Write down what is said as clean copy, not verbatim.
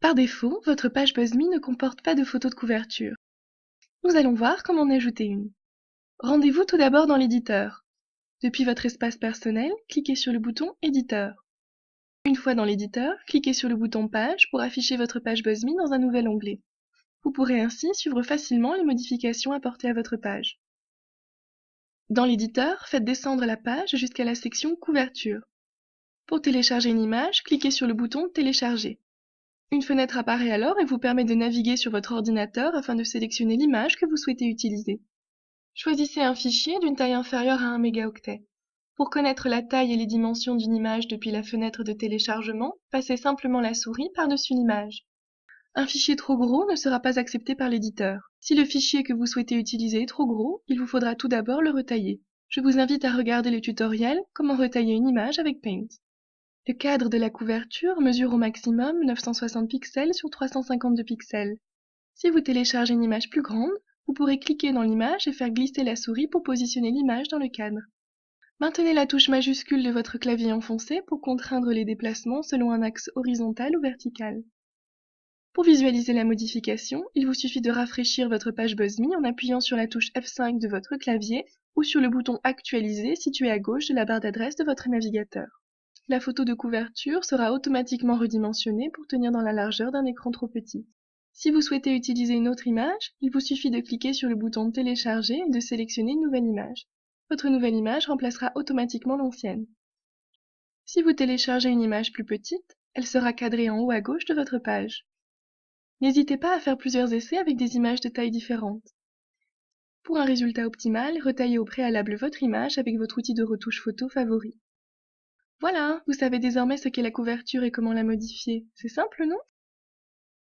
Par défaut, votre page BuzzMe ne comporte pas de photo de couverture. Nous allons voir comment en ajouter une. Rendez-vous tout d'abord dans l'éditeur. Depuis votre espace personnel, cliquez sur le bouton Éditeur. Une fois dans l'éditeur, cliquez sur le bouton Page pour afficher votre page BuzzMe dans un nouvel onglet. Vous pourrez ainsi suivre facilement les modifications apportées à votre page. Dans l'éditeur, faites descendre la page jusqu'à la section Couverture. Pour télécharger une image, cliquez sur le bouton Télécharger. Une fenêtre apparaît alors et vous permet de naviguer sur votre ordinateur afin de sélectionner l'image que vous souhaitez utiliser. Choisissez un fichier d'une taille inférieure à 1 mégaoctet. Pour connaître la taille et les dimensions d'une image depuis la fenêtre de téléchargement, passez simplement la souris par-dessus l'image. Un fichier trop gros ne sera pas accepté par l'éditeur. Si le fichier que vous souhaitez utiliser est trop gros, il vous faudra tout d'abord le retailler. Je vous invite à regarder le tutoriel « Comment retailler une image avec Paint ». Le cadre de la couverture mesure au maximum 960 pixels sur 352 pixels. Si vous téléchargez une image plus grande, vous pourrez cliquer dans l'image et faire glisser la souris pour positionner l'image dans le cadre. Maintenez la touche majuscule de votre clavier enfoncée pour contraindre les déplacements selon un axe horizontal ou vertical. Pour visualiser la modification, il vous suffit de rafraîchir votre page BuzzMe en appuyant sur la touche F5 de votre clavier ou sur le bouton Actualiser situé à gauche de la barre d'adresse de votre navigateur. La photo de couverture sera automatiquement redimensionnée pour tenir dans la largeur d'un écran trop petit. Si vous souhaitez utiliser une autre image, il vous suffit de cliquer sur le bouton Télécharger et de sélectionner une nouvelle image. Votre nouvelle image remplacera automatiquement l'ancienne. Si vous téléchargez une image plus petite, elle sera cadrée en haut à gauche de votre page. N'hésitez pas à faire plusieurs essais avec des images de tailles différentes. Pour un résultat optimal, retaillez au préalable votre image avec votre outil de retouche photo favori. Voilà, vous savez désormais ce qu'est la couverture et comment la modifier. C'est simple, non ?